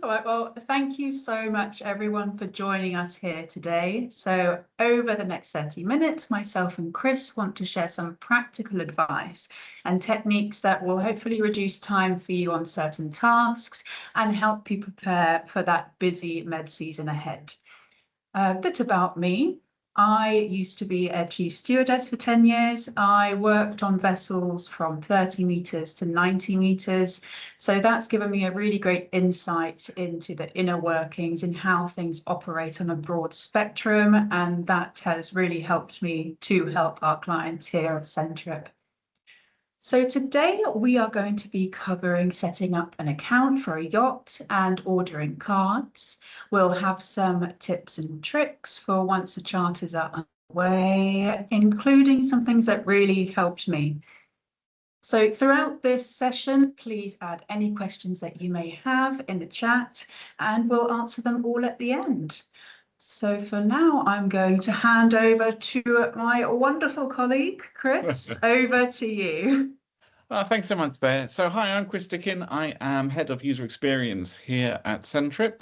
All right, well, thank you so much, everyone, for joining us here today. So over the next 30 minutes, myself and Chris want to share some practical advice and techniques that will hopefully reduce time for you on certain tasks and help you prepare for that busy med season ahead. A bit about me. I used to be a chief stewardess for 10 years. I worked on vessels from 30 meters to 90 meters. So that's given me a really great insight into the inner workings and how things operate on a broad spectrum. And that has really helped me to help our clients here at Centtrip. So today we are going to be covering setting up an account for a yacht and ordering cards. We'll have some tips and tricks for once the charters are underway, including some things that really helped me. So throughout this session, please add any questions that you may have in the chat and we'll answer them all at the end. So for now, I'm going to hand over to my wonderful colleague, Chris. Over to you. Thanks so much there. So hi, I'm Chris Dickin. I am Head of User Experience here at Centtrip,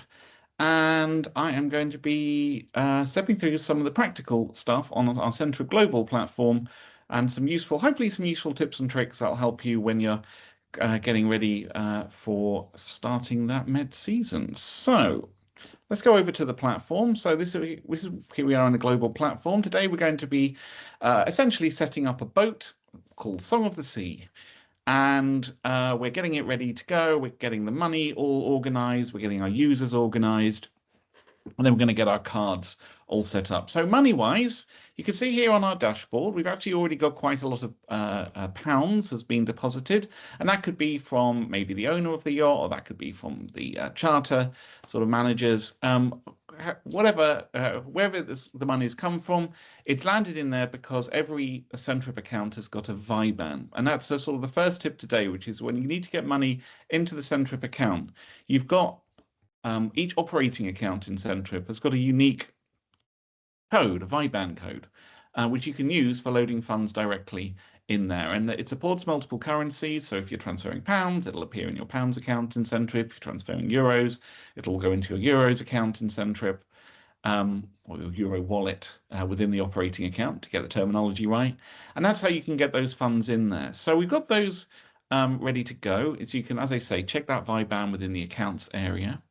and I am going to be stepping through some of the practical stuff on our Centtrip Global platform and hopefully some useful tips and tricks that'll help you when you're getting ready for starting that med season. So let's go over to the platform. So here we are on the global platform. Today we're going to be essentially setting up a boat called Song of the Sea. And we're getting it ready to go. We're getting the money all organized. We're getting our users organized. And then we're going to get our cards all set up. So money-wise, you can see here on our dashboard, we've actually already got quite a lot of pounds has been deposited. And that could be from maybe the owner of the yacht, or that could be from the charter sort of managers. Wherever the money's come from, it's landed in there because every Centtrip account has got a VIBAN. And that's sort of the first tip today, which is when you need to get money into the Centtrip account, you've got each operating account in Centtrip has got a unique code, a VIBAN code, which you can use for loading funds directly in there. And it supports multiple currencies. So if you're transferring pounds, it'll appear in your pounds account in Centtrip. If you're transferring euros, it'll go into your euros account in Centtrip, or your euro wallet within the operating account, to get the terminology right. And that's how you can get those funds in there. So we've got those ready to go. So you can, as I say, check that VIBAN within the accounts area.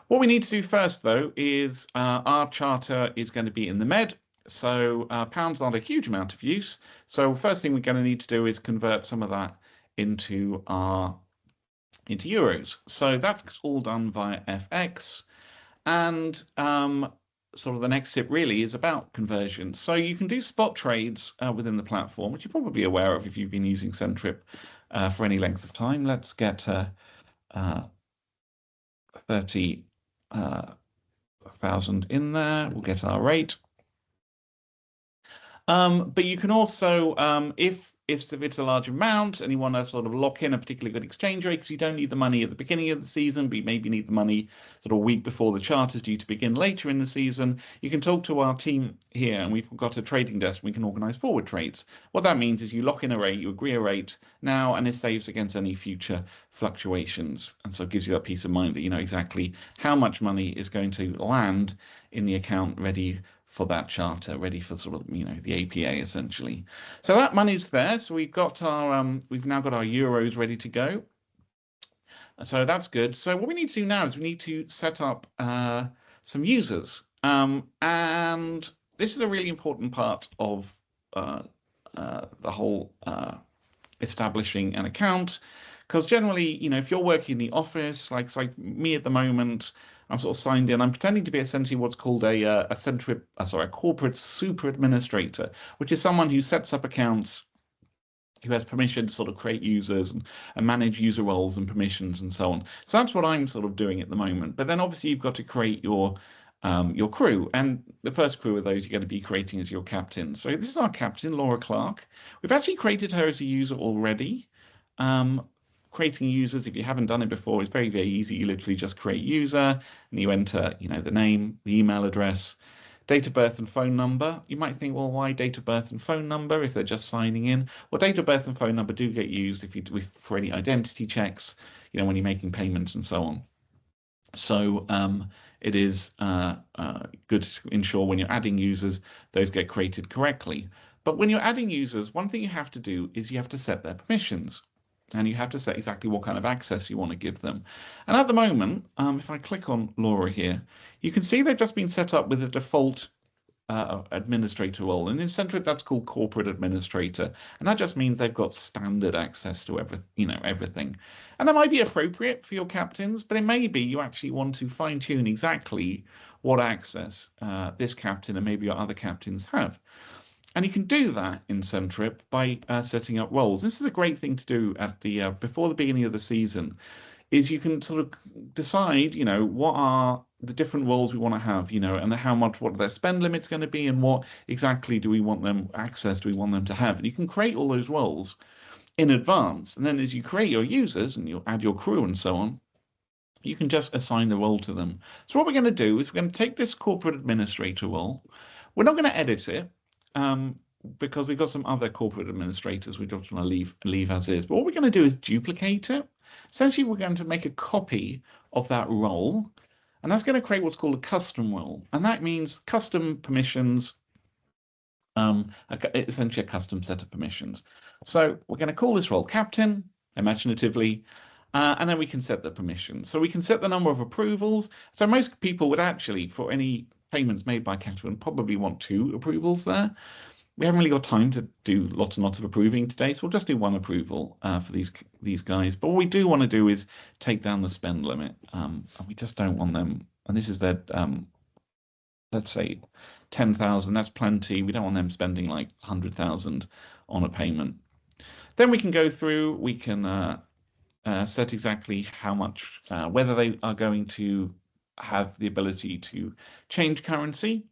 What we need to do first, though, is our charter is going to be in the Med. So pounds aren't a huge amount of use. So first thing we're going to need to do is convert some of that into euros. So that's all done via FX. And sort of the next tip really is about conversion. So you can do spot trades within the platform, which you're probably aware of if you've been using Centtrip for any length of time. Let's get 30,000 in there. We'll get our rate. But you can also, if it's a large amount and you want to sort of lock in a particularly good exchange rate, because you don't need the money at the beginning of the season, but you maybe need the money sort of a week before the charter is due to begin later in the season, you can talk to our team here, and we've got a trading desk. We can organize forward trades. What that means is you lock in a rate, you agree a rate now, and it saves against any future fluctuations. And so it gives you that peace of mind that you know exactly how much money is going to land in the account ready for that charter, ready for sort of, you know, the APA essentially. So that money's there. So we've got our, we've now got our euros ready to go. So that's good. So what we need to do now is we need to set up some users. And this is a really important part of the whole establishing an account. Because generally, you know, if you're working in the office, like me at the moment, I'm sort of signed in. I'm pretending to be essentially what's called a corporate super administrator, which is someone who sets up accounts, who has permission to sort of create users and manage user roles and permissions and so on. So that's what I'm sort of doing at the moment. But then obviously you've got to create your crew, and the first crew of those you're going to be creating as your captain. So this is our captain, Laura Clark. We've actually created her as a user already. Creating users, if you haven't done it before, is very, very easy. You literally just create user and you enter, you know, the name, the email address, date of birth and phone number. You might think, well, why date of birth and phone number if they're just signing in? Well, date of birth and phone number do get used for any identity checks, you know, when you're making payments and so on. So it is good to ensure when you're adding users, those get created correctly. But when you're adding users, one thing you have to do is you have to set their permissions. And you have to set exactly what kind of access you want to give them. And at the moment, if I click on Laura here, you can see they've just been set up with a default administrator role. And in Centtrip, that's called corporate administrator. And that just means they've got standard access to everything. And that might be appropriate for your captains, but it may be you actually want to fine tune exactly what access this captain and maybe your other captains have. And you can do that in Centtrip by setting up roles. This is a great thing to do at the before the beginning of the season, is you can sort of decide, what are the different roles we want to have, and what their spend limit's going to be, and what exactly do we want them to have. And you can create all those roles in advance. And then as you create your users and you'll add your crew and so on, you can just assign the role to them. So what we're going to do is we're going to take this corporate administrator role. We're not going to edit it, because we've got some other corporate administrators we just want to leave as is. But what we're going to do is duplicate it. Essentially, we're going to make a copy of that role, and that's going to create what's called a custom role. And that means custom permissions, essentially a custom set of permissions. So we're going to call this role captain, imaginatively, and then we can set the permissions. So we can set the number of approvals. So most people would actually, for any payments made by captain, probably want 2 approvals there. We haven't really got time to do lots and lots of approving today, so we'll just do 1 approval for these guys. But what we do want to do is take down the spend limit, and we just don't want them. And this is their, let's say, 10,000. That's plenty. We don't want them spending like 100,000 on a payment. Then we can go through. We can set exactly how much, whether they are going to have the ability to change currency.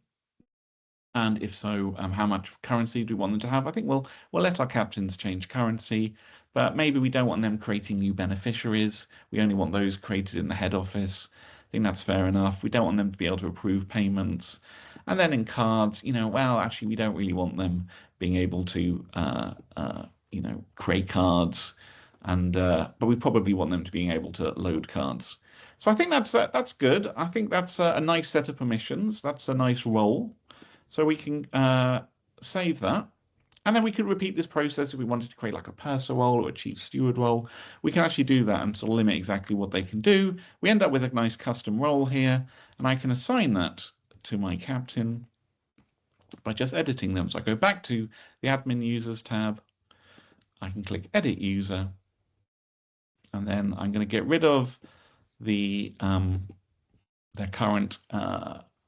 And if so, how much currency do we want them to have? I think we'll let our captains change currency, but maybe we don't want them creating new beneficiaries. We only want those created in the head office. I think that's fair enough. We don't want them to be able to approve payments. And then in cards, well, actually, we don't really want them being able to, create cards. And but we probably want them to being able to load cards. So I think that's good. I think that's a nice set of permissions. That's a nice role. So we can save that. And then we could repeat this process if we wanted to create like a purser role or a chief steward role. We can actually do that and sort of limit exactly what they can do. We end up with a nice custom role here, and I can assign that to my captain by just editing them. So I go back to the admin users tab. I can click edit user, and then I'm going to get rid of the their current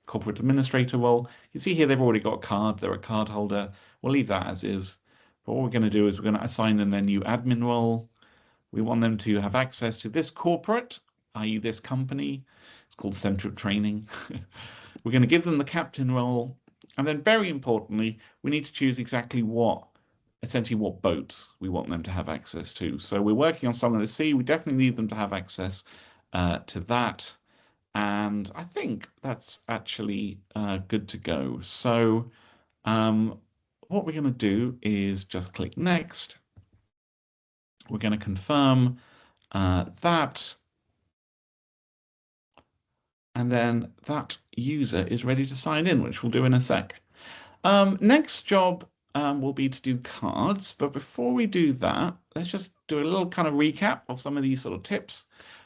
corporate administrator role. You see here they've already got a card. They're a card holder. We'll leave that as is. But what we're going to do is we're going to assign them their new admin role. We want them to have access to this corporate, i.e. this company. It's called Centtrip Training. We're going to give them the captain role. And then very importantly, we need to choose exactly essentially what boats we want them to have access to. So we're working on Song of the Sea. We definitely need them to have access to that. And I think that's actually good to go. So what we're going to do is just click next. We're going to confirm that. And then that user is ready to sign in, which we'll do in a sec. Next job will be to do cards. But before we do that, let's just do a little kind of recap of some of these sort of tips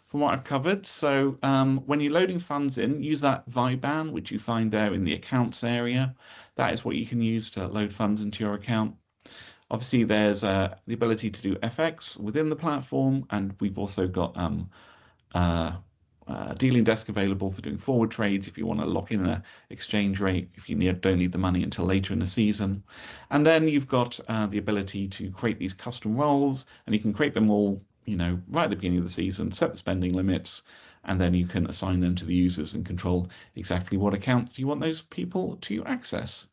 from what I've covered. So when you're loading funds in, use that VIBAN, which you find there in the accounts area. That is what you can use to load funds into your account. Obviously, there's the ability to do FX within the platform, and we've also got dealing desk available for doing forward trades if you want to lock in an exchange rate, if you don't need the money until later in the season. And then you've got the ability to create these custom roles, and you can create them all right at the beginning of the season, set the spending limits, and then you can assign them to the users and control exactly what accounts you want those people to access.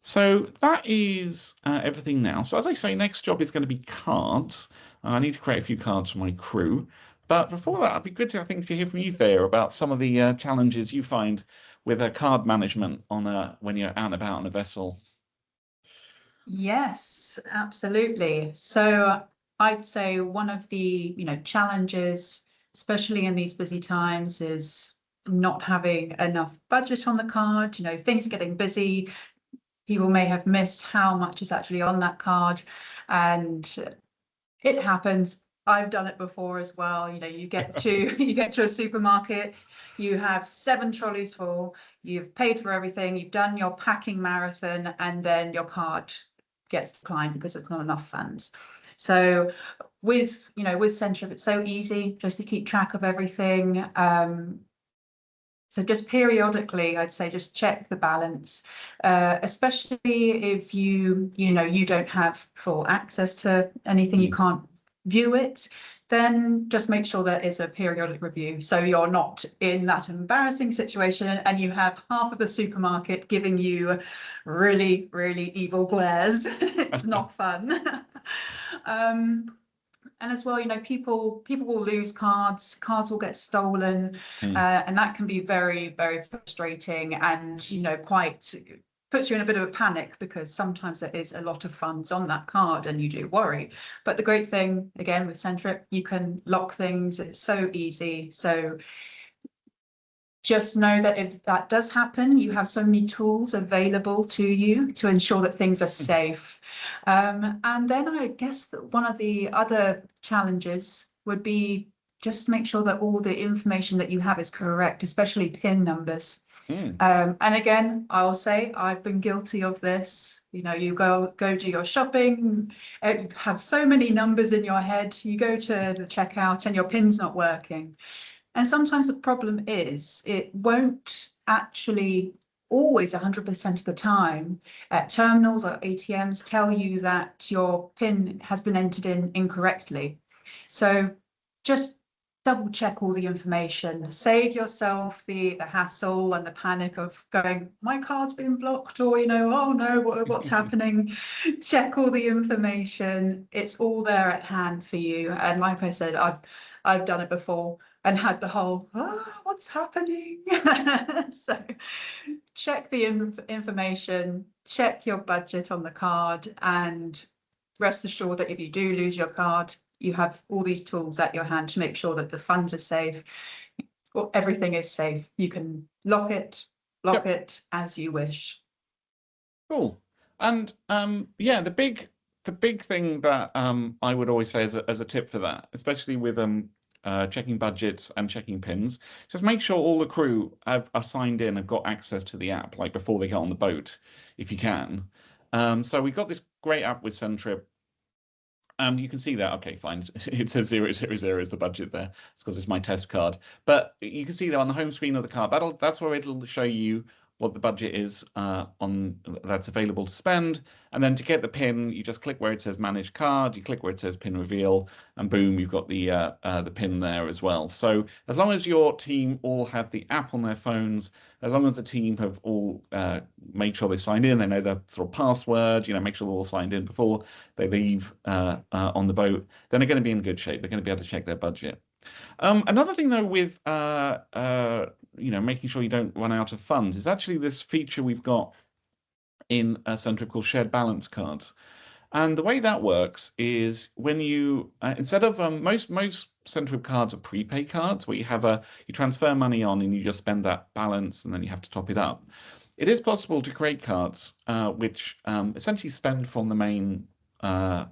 So that is everything now. So as I say, next job is going to be cards. I need to create a few cards for my crew. But before that, it'd be good to, I think, to hear from you, Thea, about some of the challenges you find with card management when you're out and about on a vessel. Yes, absolutely. So I'd say one of the challenges especially in these busy times, is not having enough budget on the card. You know, things are getting busy. People may have missed how much is actually on that card, and it happens. I've done it before as well. You know, you get to a supermarket, you have 7 trolleys full, you've paid for everything, you've done your packing marathon, and then your card gets declined because there's not enough funds. So with Centtrip, it's so easy just to keep track of everything. So just periodically, I'd say just check the balance, especially if you don't have full access to anything, you can't view it, then just make sure there is a periodic review. So you're not in that embarrassing situation and you have half of the supermarket giving you really, really evil glares. It's not fun. And as well, you know, people will lose cards will get stolen, and that can be very, very frustrating, and, you know, quite puts you in a bit of a panic, because sometimes there is a lot of funds on that card and you do worry. But the great thing, again, with Centtrip, you can lock things. It's so easy. So just know that if that does happen, you have so many tools available to you to ensure that things are safe. And then I guess that one of the other challenges would be just make sure that all the information that you have is correct, especially PIN numbers. And again, I'll say I've been guilty of this. You know, you go do your shopping, you have so many numbers in your head, you go to the checkout and your PIN's not working. And sometimes the problem is it won't actually always 100% of the time terminals or ATMs tell you that your PIN has been entered in incorrectly. So just double check all the information, save yourself the hassle and the panic of going, my card's been blocked, or, you know, oh no, what's happening? Check all the information. It's all there at hand for you. And like I said, I've done it before and had the whole, what's happening? So check the information, check your budget on the card, and rest assured that if you do lose your card, you have all these tools at your hand to make sure that the funds are safe, or everything is safe. You can lock it as you wish. Cool. And yeah, the big thing that I would always say as a tip for that, especially with checking budgets and checking PINs, just make sure all the crew are signed in and got access to the app, like before they get on the boat, if you can. So we've got this great app with Centtrip. You can see that, okay, fine, it says 000 is the budget there. It's because it's my test card. But you can see that on the home screen of the card, that's where it'll show you what the budget is that's available to spend. And then to get the PIN, you just click where it says manage card, you click where it says PIN reveal, and boom, you've got the PIN there as well. So as long as your team all have the app on their phones, as long as the team have all made sure they signed in, they know their sort of password, you know, make sure they're all signed in before they leave on the boat, then they're going to be in good shape. They're going to be able to check their budget. Another thing though with you know, making sure you don't run out of funds is actually this feature we've got in Centtrip called shared balance cards. And the way that works is when you instead of most Centtrip cards are prepaid cards where you transfer money on and you just spend that balance and then you have to top it up. It is possible to create cards which essentially spend from the main main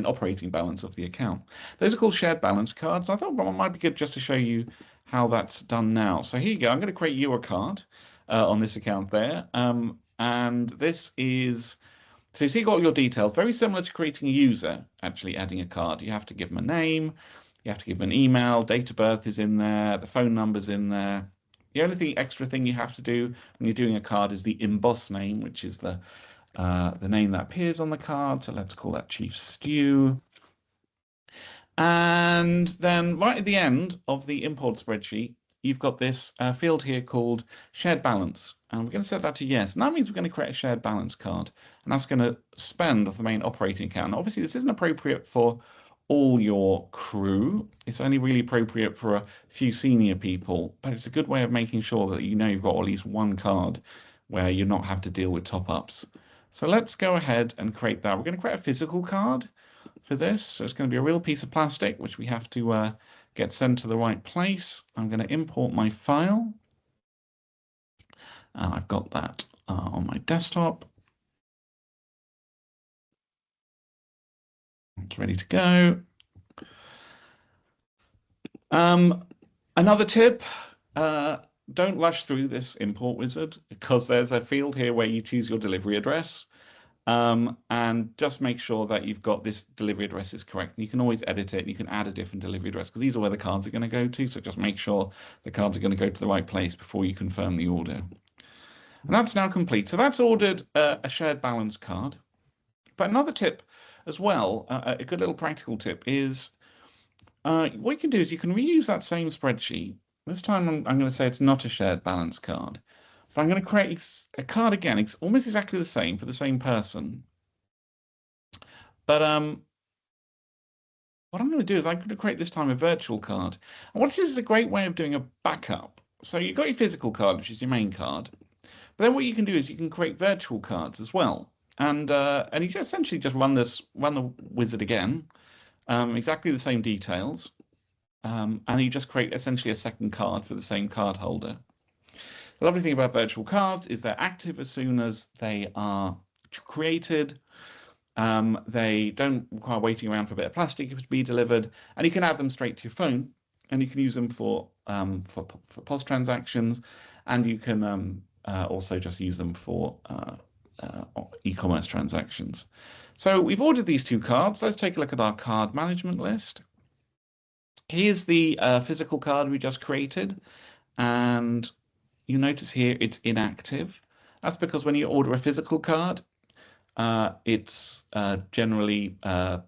operating balance of the account. Those are called shared balance cards. And I thought it might be good just to show you how that's done now. So here you go. I'm going to create you a card on this account there. And this is, so you see, you got all your details, very similar to creating a user, actually adding a card. You have to give them a name, you have to give them an email, date of birth is in there, the phone number's in there. The only extra thing you have to do when you're doing a card is the emboss name, which is the name that appears on the card. So let's call that Chief Stew. And then right at the end of the import spreadsheet, you've got this field here called shared balance. And we're going to set that to yes. And that means we're going to create a shared balance card. And that's going to spend off the main operating account. Now, obviously, this isn't appropriate for all your crew. It's only really appropriate for a few senior people. But it's a good way of making sure that you know you've got at least one card where you're not have to deal with top-ups. So let's go ahead and create that. We're going to create a physical card for this. So it's going to be a real piece of plastic, which we have to get sent to the right place. I'm going to import my file. And I've got that on my desktop. It's ready to go. Another tip, don't rush through this import wizard, because there's a field here where you choose your delivery address. And just make sure that you've got this delivery address is correct. And you can always edit it. You can add a different delivery address, because these are where the cards are going to go to. So just make sure the cards are going to go to the right place before you confirm the order. And that's now complete. So that's ordered a shared balance card. But another tip as well, a good little practical tip is what you can do is you can reuse that same spreadsheet. This time I'm going to say it's not a shared balance card. But I'm going to create a card again. It's almost exactly the same for the same person. But what I'm going to do is I'm going to create this time a virtual card. And what this is a great way of doing a backup. So you've got your physical card, which is your main card. But then what you can do is you can create virtual cards as well. And you just essentially just run the wizard again, exactly the same details. And you just create essentially a second card for the same card holder. The lovely thing about virtual cards is they're active as soon as they are created. They don't require waiting around for a bit of plastic to be delivered, and you can add them straight to your phone, and you can use them for POS transactions, and you can also just use them for e-commerce transactions. So we've ordered these two cards. Let's take a look at our card management list. Here's the physical card we just created, and you notice here it's inactive. That's because when you order a physical card, it's generally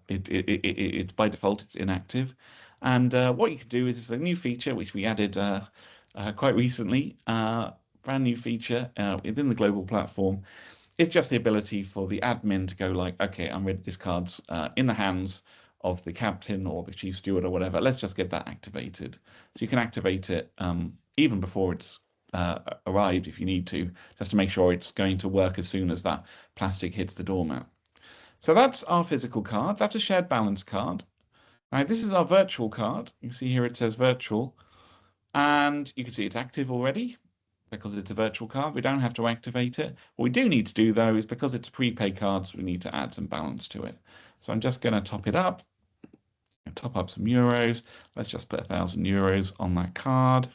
it's by default it's inactive. And what you can do is it's a new feature which we added quite recently, brand new feature within the global platform. It's just the ability for the admin to go like, okay, I'm ready. This card's in the hands of the captain or the chief steward or whatever. Let's just get that activated. So you can activate it even before it's arrived if you need to, just to make sure it's going to work as soon as that plastic hits the doormat. So that's our physical card. That's a shared balance card. Now this is our virtual card. You can see here it says virtual, and you can see it's active already because it's a virtual card. We don't have to activate it. What we do need to do though is, because it's a prepaid card, so we need to add some balance to it. So I'm just going to top it up. Top up some euros. Let's just put 1,000 euros on that card.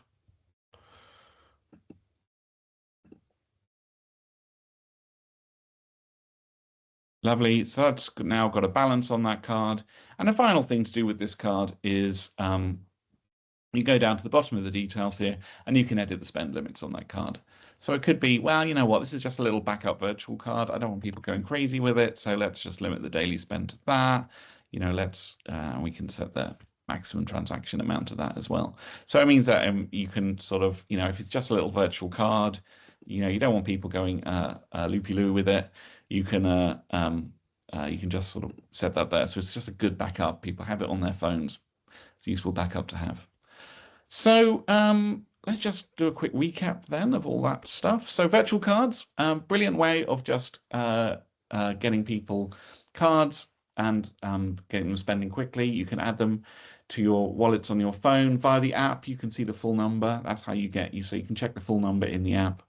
Lovely. So that's now got a balance on that card. And the final thing to do with this card is you go down to the bottom of the details here and you can edit the spend limits on that card. So it could be, well, you know what, this is just a little backup virtual card. I don't want people going crazy with it. So let's just limit the daily spend to that. You know, we can set the maximum transaction amount to that as well. So it means that you can sort of, you know, if it's just a little virtual card, you know, you don't want people going loopy-loo with it. You can just sort of set that there. So it's just a good backup. People have it on their phones. It's a useful backup to have. So let's just do a quick recap then of all that stuff. So virtual cards, brilliant way of just getting people cards and getting them spending quickly. You can add them to your wallets on your phone via the app. You can see the full number. That's how you so you can check the full number in the app,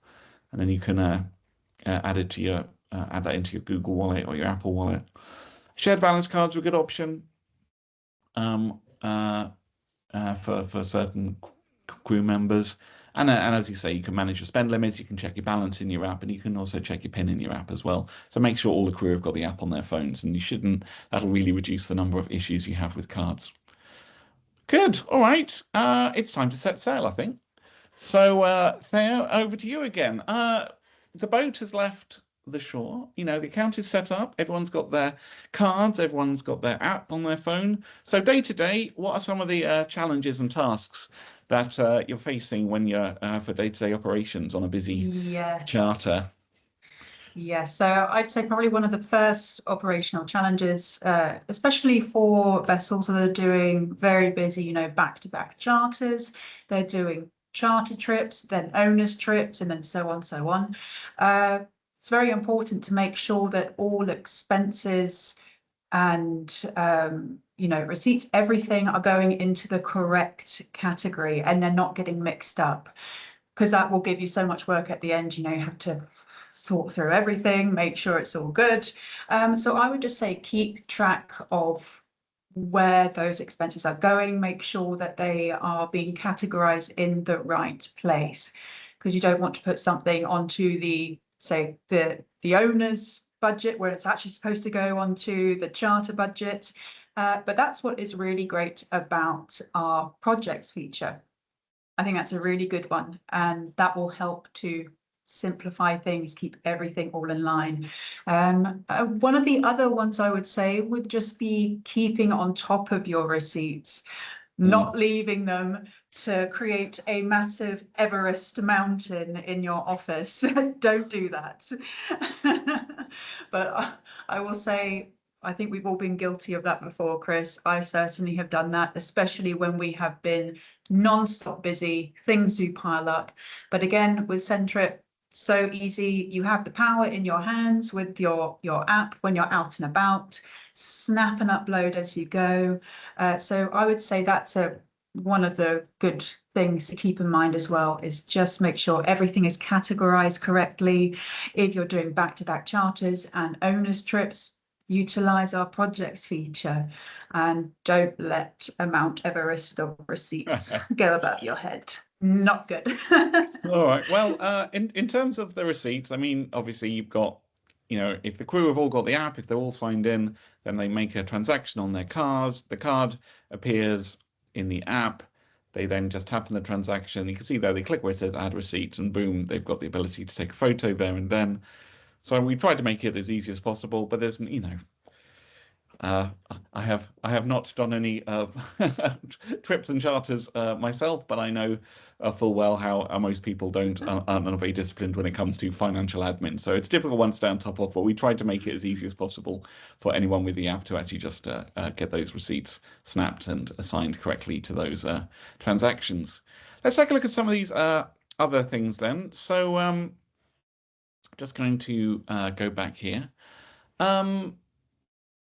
and then you can add it to your add that into your Google Wallet or your Apple Wallet. Shared balance cards are a good option for certain crew members. And as you say, you can manage your spend limits, you can check your balance in your app, and you can also check your PIN in your app as well. So make sure all the crew have got the app on their phones, and that'll really reduce the number of issues you have with cards. Good, all right, it's time to set sail, I think. So Theo, over to you again. The boat has left the shore. You know, the account is set up, everyone's got their cards, everyone's got their app on their phone. So day to day, what are some of the challenges and tasks that you're facing when you're for day-to-day operations on a busy charter? Yes, so I'd say probably one of the first operational challenges, especially for vessels that are doing very busy, you know, back-to-back charters. They're doing charter trips, then owners trips, and then so on, so on. It's very important to make sure that all expenses and receipts, everything are going into the correct category and they're not getting mixed up, because that will give you so much work at the end. You have to sort through everything, make sure it's all good. So I would just say keep track of where those expenses are going, make sure that they are being categorized in the right place, because you don't want to put something onto the owner's budget where it's actually supposed to go onto the charter budget. But that's what is really great about our projects feature. I think that's a really good one, and that will help to simplify things, keep everything all in line. One of the other ones I would say would just be keeping on top of your receipts, not leaving them to create a massive Everest mountain in your office. Don't do that. But I will say, I think we've all been guilty of that before, Chris. I certainly have done that, especially when we have been non-stop busy. Things do pile up. But again, with Centtrip, so easy. You have the power in your hands with your app when you're out and about. Snap and upload as you go. So I would say that's one of the good things to keep in mind as well, is just make sure everything is categorized correctly. If you're doing back-to-back charters and owners trips, utilize our projects feature and don't let a Mount Everest of receipts go above your head. Not good. All right. Well, in terms of the receipts, I mean, obviously you've got, if the crew have all got the app, if they're all signed in, then they make a transaction on their cards. The card appears in the app. They then just tap on the transaction. You can see there they click where it says add receipt, and boom, they've got the ability to take a photo there and then. So we tried to make it as easy as possible, but there's, I have not done any trips and charters myself, but I know full well how most people aren't very disciplined when it comes to financial admin. So it's a difficult one to stay on top of, but we tried to make it as easy as possible for anyone with the app to actually just get those receipts snapped and assigned correctly to those transactions. Let's take a look at some of these other things then. So just going to go back here.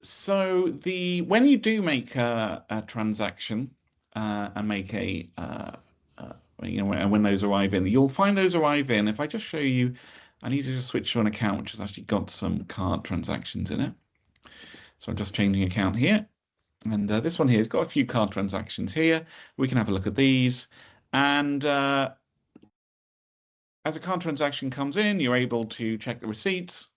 So when you do make a transaction and make when those arrive in, you'll find those arrive in. If I just show you, I need to just switch to an account which has actually got some card transactions in it. So I'm just changing account here, and this one here has got a few card transactions here. We can have a look at these, and as a card transaction comes in, you're able to check the receipts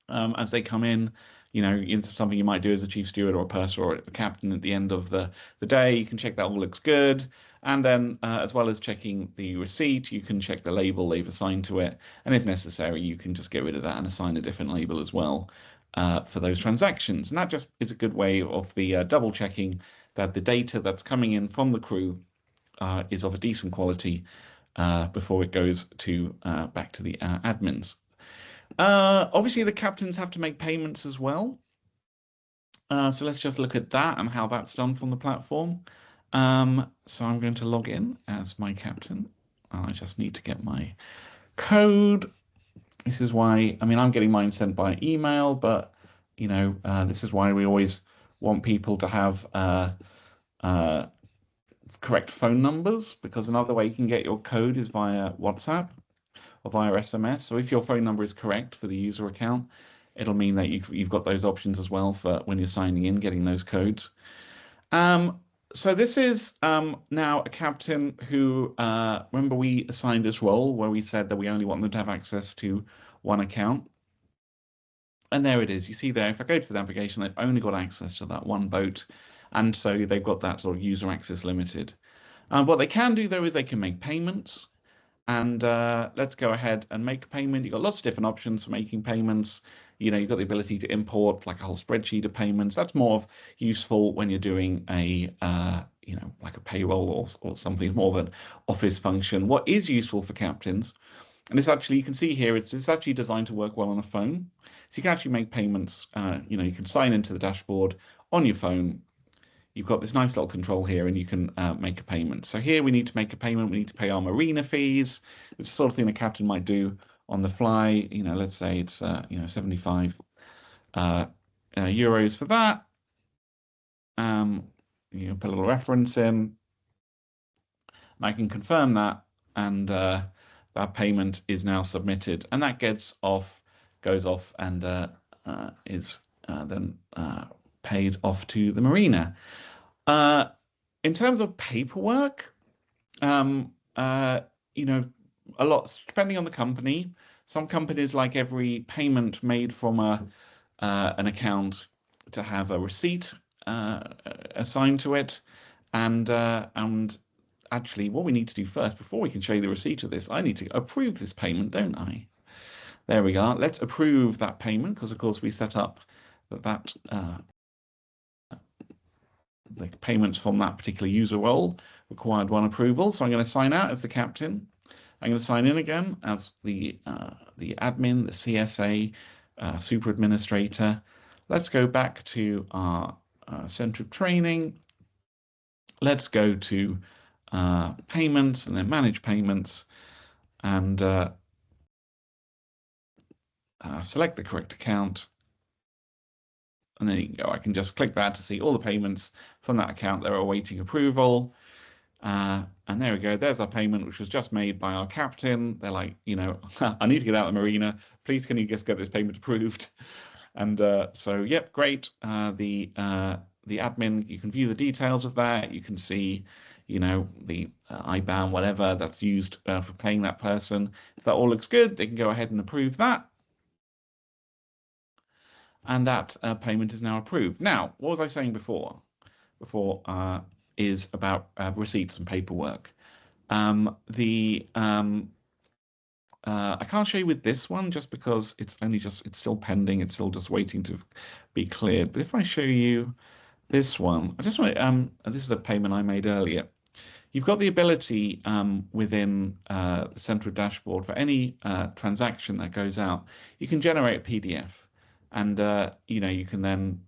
as they come in. It's something you might do as a chief steward or a purser or a captain at the end of the day. You can check that all looks good. And then as well as checking the receipt, you can check the label they've assigned to it. And if necessary, you can just get rid of that and assign a different label as well for those transactions. And that just is a good way of the double checking that the data that's coming in from the crew is of a decent quality before it goes to back to the admins. Obviously, the captains have to make payments as well. So let's just look at that and how that's done from the platform. So I'm going to log in as my captain. I just need to get my code. This is why, I'm getting mine sent by email, but, this is why we always want people to have correct phone numbers, because another way you can get your code is via WhatsApp or via SMS. So if your phone number is correct for the user account, it'll mean that you've got those options as well for when you're signing in, getting those codes. So this is now a captain who, remember we assigned this role where we said that we only want them to have access to one account. And there it is. You see there, if I go to the navigation, they've only got access to that one boat. And so they've got that sort of user access limited. What they can do, though, is they can make payments. And let's go ahead and make a payment. You've got lots of different options for making payments. You've got the ability to import like a whole spreadsheet of payments. That's more useful when you're doing a, like a payroll or something more of an office function. What is useful for captains, and it's actually, you can see here, it's actually designed to work well on a phone. So you can actually make payments. You can sign into the dashboard on your phone. You've got this nice little control here, and you can make a payment. So here we need to make a payment. We need to pay our marina fees. It's the sort of thing the captain might do on the fly. Let's say it's 75 euros for that. You put a little reference in, and I can confirm that, and that payment is now submitted, and that goes off, and is then paid off to the marina. In terms of paperwork, you know, a lot depending on the company. Some companies like every payment made from an account to have a receipt assigned to it, and actually what we need to do first, before we can show you the receipt of this, I need to approve this payment, don't I? There we are. Let's approve that payment, because of course we set up that the payments from that particular user role required one approval. So I'm going to sign out as the captain. I'm going to sign in again as the admin, the CSA, super administrator. Let's go back to our Centtrip training. Let's go to payments, and then manage payments, and select the correct account. And there you can go. I can just click that to see all the payments from that account that are awaiting approval. And there we go. There's our payment, which was just made by our captain. They're like, you know, I need to get out of the marina. Please, can you just get this payment approved? And so, yep, great. The admin, you can view the details of that. You can see, you know, the IBAN, whatever that's used for paying that person. If that all looks good, they can go ahead and approve that. And that payment is now approved. Now, what was I saying before? Is about receipts and paperwork. I can't show you with this one just because it's still pending. It's still just waiting to be cleared. But if I show you this one, I just want this is a payment I made earlier. You've got the ability within the Centtrip dashboard for any transaction that goes out, you can generate a PDF. And you know, you can then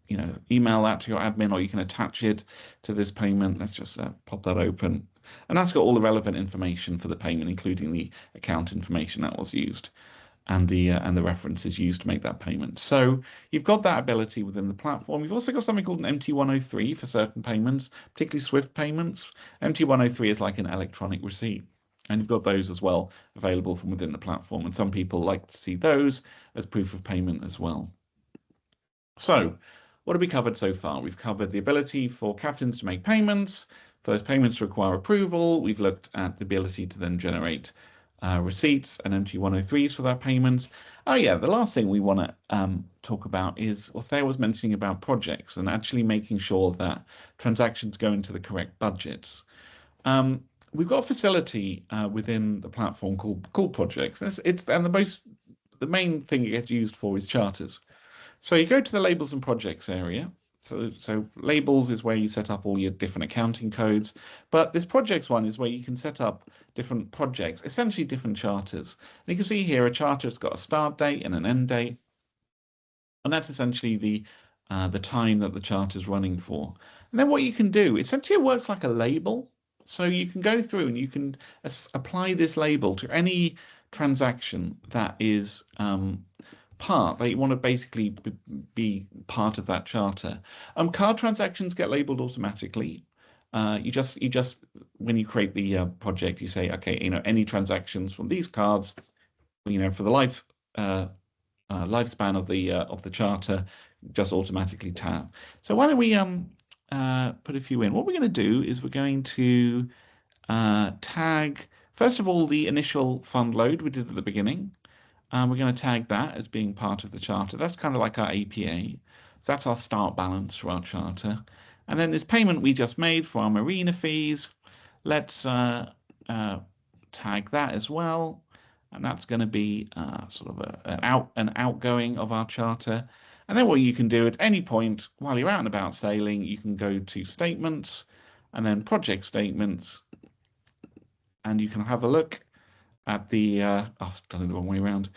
you know, email that to your admin, or you can attach it to this payment. Let's just pop that open, and that's got all the relevant information for the payment, including the account information that was used, and the references used to make that payment. So you've got that ability within the platform. You've also got something called an MT103 for certain payments, particularly Swift payments. MT103 is like an electronic receipt. And you've got those as well available from within the platform. And some people like to see those as proof of payment as well. So what have we covered so far? We've covered the ability for captains to make payments. For those payments to require approval. We've looked at the ability to then generate receipts and MT103s for that payments. Oh yeah, the last thing we want to talk about is what Thea was mentioning about projects and actually making sure that transactions go into the correct budgets. We've got a facility within the platform called projects. The main thing it gets used for is charters. So you go to the labels and projects area. So labels is where you set up all your different accounting codes, but this projects one is where you can set up different projects, essentially different charters. And you can see here a charter's got a start date and an end date, and that's essentially the time that the charter is running for. And then what you can do, essentially it works like a label. So you can go through and you can apply this label to any transaction that is that you want to basically be part of that charter. Card transactions get labeled automatically. You just when you create the project, you say, okay, you know, any transactions from these cards, you know, for the lifespan of the charter, just automatically tab. So why don't we put a few in? What we're going to do is we're going to tag, first of all, the initial fund load we did at the beginning. We're going to tag that as being part of the charter. That's kind of like our APA. So that's our start balance for our charter. And then this payment we just made for our marina fees, let's tag that as well. And that's going to be sort of an outgoing of our charter. And then what you can do at any point while you're out and about sailing, you can go to statements and then project statements, and you can have a look at the I've done it the wrong way around.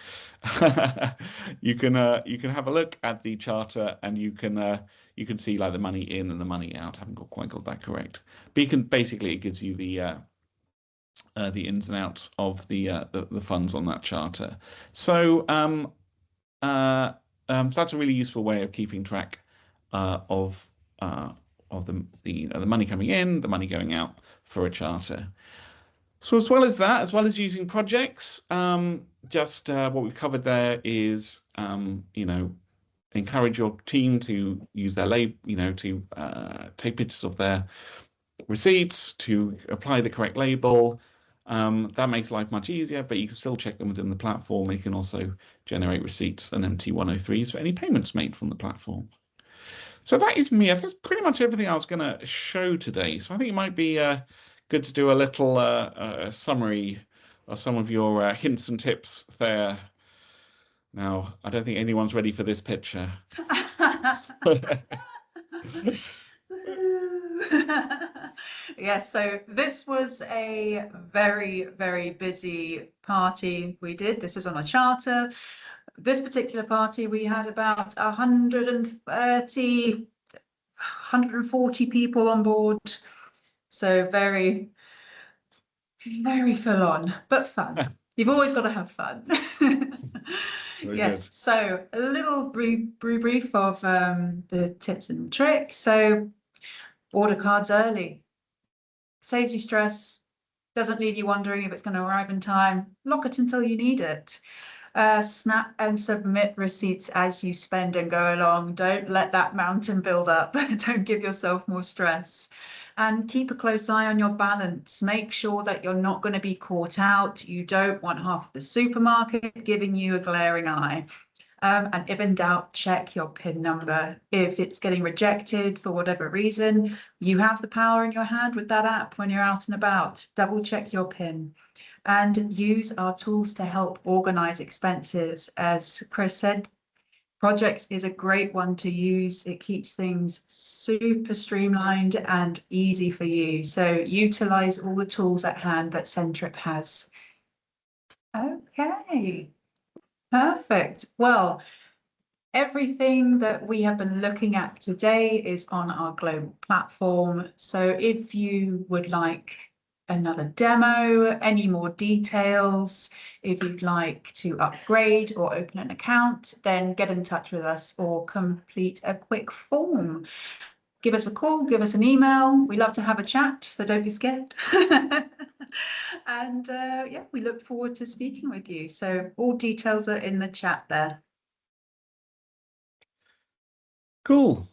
You can have a look at the charter, and you can see like the money in and the money out. I haven't quite got that correct, but you can basically, it gives you the ins and outs of the funds on that charter. So So that's a really useful way of keeping track of the money coming in, the money going out for a charter. So as well as that, as well as using projects, just what we've covered there is, encourage your team to use their to take pictures of their receipts, to apply the correct label. That makes life much easier, but you can still check them within the platform. You can also generate receipts and MT103s for any payments made from the platform. So that is me. That's pretty much everything I was going to show today. So I think it might be good to do a little summary of some of your hints and tips there. Now, I don't think anyone's ready for this picture. Yes, so this was a very, very busy party we did. This was on a charter. This particular party, we had about 140 people on board. So very, very full on, but fun. You've always got to have fun. Yes, good. So a little brief of the tips and tricks. So order cards early. Saves you stress, doesn't leave you wondering if it's going to arrive in time. Lock it until you need it. Snap and submit receipts as you spend and go along. Don't let that mountain build up. Don't give yourself more stress. And keep a close eye on your balance. Make sure that you're not going to be caught out. You don't want half of the supermarket giving you a glaring eye. And if in doubt, check your PIN number. If it's getting rejected for whatever reason, you have the power in your hand with that app when you're out and about. Double check your PIN. And use our tools to help organize expenses. As Chris said, Projects is a great one to use. It keeps things super streamlined and easy for you. So utilize all the tools at hand that Centtrip has. Okay, perfect. Well, everything that we have been looking at today is on our global platform. So if you would like another demo, any more details, if you'd like to upgrade or open an account, then get in touch with us or complete a quick form. Give us a call, give us an email. We love to have a chat, so don't be scared. And yeah, we look forward to speaking with you. So all details are in the chat there. Cool.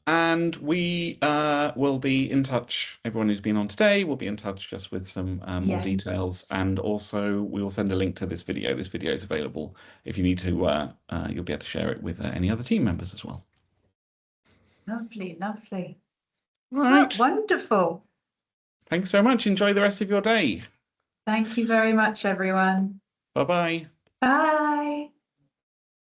And we will be in touch. Everyone who's been on today will be in touch just with some more details. And also we will send a link to this video. This video is available. If you need to, you'll be able to share it with any other team members as well. Lovely, lovely. Right. Oh, wonderful. Thanks so much. Enjoy the rest of your day. Thank you very much, everyone. Bye-bye. Bye.